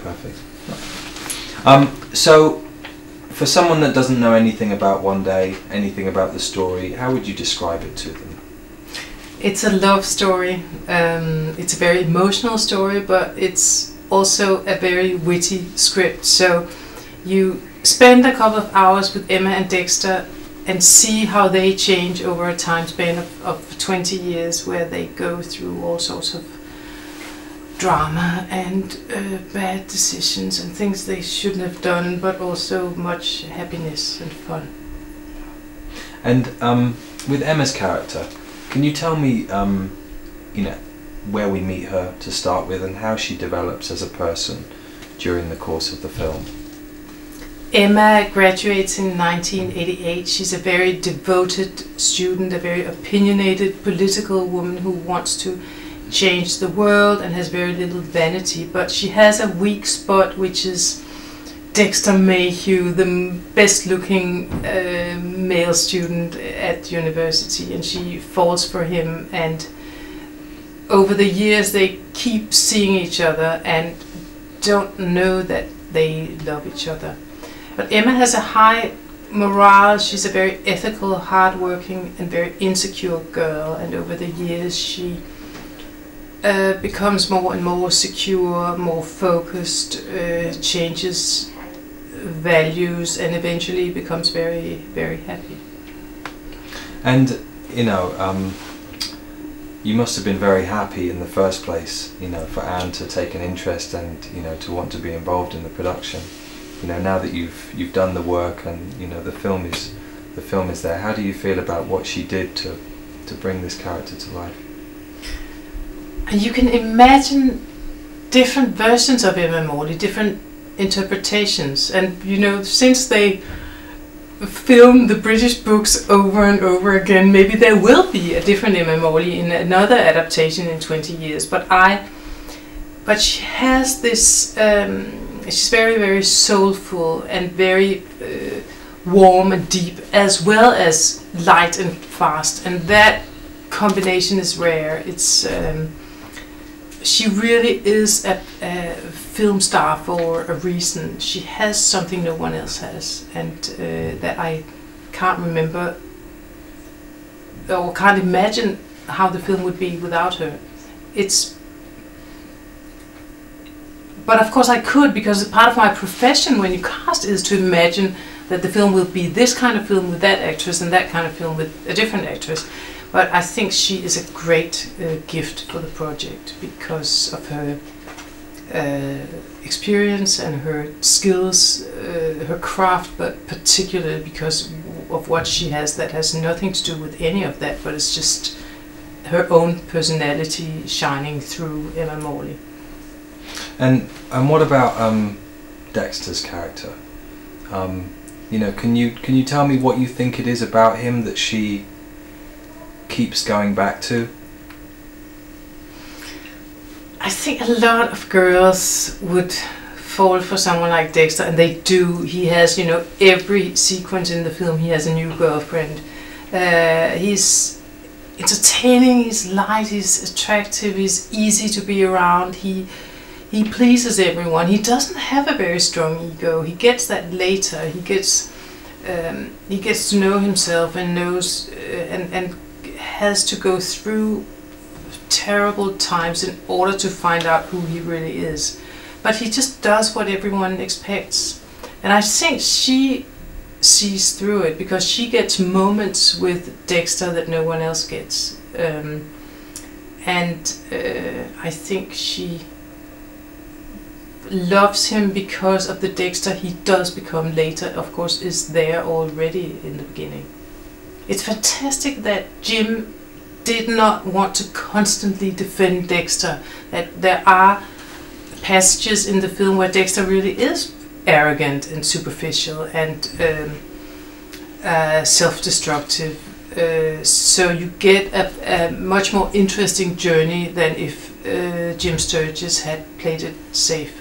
Perfect. So, for someone that doesn't know anything about One Day, anything about the story, how would you describe it to them? It's a love story. It's a very emotional story, but it's also a very witty script. So you spend a couple of hours with Emma and Dexter and see how they change over a time span of 20 years, where they go through all sorts of drama and bad decisions and things they shouldn't have done, but also much happiness and fun. And with Emma's character, can you tell me, you know, where we meet her to start with and how she develops as a person during the course of the film? Emma graduates in 1988. She's a very devoted student, a very opinionated political woman who wants to change the world and has very little vanity, but she has a weak spot, which is Dexter Mayhew, the best looking male student at university, and she falls for him, and over the years they keep seeing each other and don't know that they love each other. But Emma has a high morale. She's a very ethical, hardworking and very insecure girl, and over the years she becomes more and more secure, more focused, changes values, and eventually becomes very, very happy. And you know, you must have been very happy in the first place, you know, for Anne to take an interest and, you know, to want to be involved in the production. You know, now that you've done the work and, you know, the film is there, how do you feel about what she did to bring this character to life? And you can imagine different versions of Emma Morley, different interpretations, and you know, since they film the British books over and over again, maybe there will be a different Emma Morley in another adaptation in 20 years. But she has this, she's very, very soulful and very warm and deep, as well as light and fast, and that combination is rare. It's she really is a film star for a reason. She has something no one else has, and that I can't remember or can't imagine how the film would be without her. But of course I could, because part of my profession when you cast is to imagine that the film will be this kind of film with that actress and that kind of film with a different actress. But I think she is a great gift for the project because of her experience and her skills, her craft, but particularly because of what she has that has nothing to do with any of that, but it's just her own personality shining through Emma Morley. And what about Dexter's character? You know, can you tell me what you think it is about him that she keeps going back to? I think a lot of girls would fall for someone like Dexter, and they do. He has, you know, every sequence in the film he has a new girlfriend. He's entertaining, he's light, he's attractive, he's easy to be around, he pleases everyone. He doesn't have a very strong ego. He gets that later. He gets to know himself and knows and has to go through terrible times in order to find out who he really is. But he just does what everyone expects. And I think she sees through it, because she gets moments with Dexter that no one else gets. I think she loves him because of the Dexter he does become later, of course, is there already in the beginning. It's fantastic that Jim did not want to constantly defend Dexter, that there are passages in the film where Dexter really is arrogant and superficial and self-destructive, so you get a much more interesting journey than if Jim Sturgis had played it safe.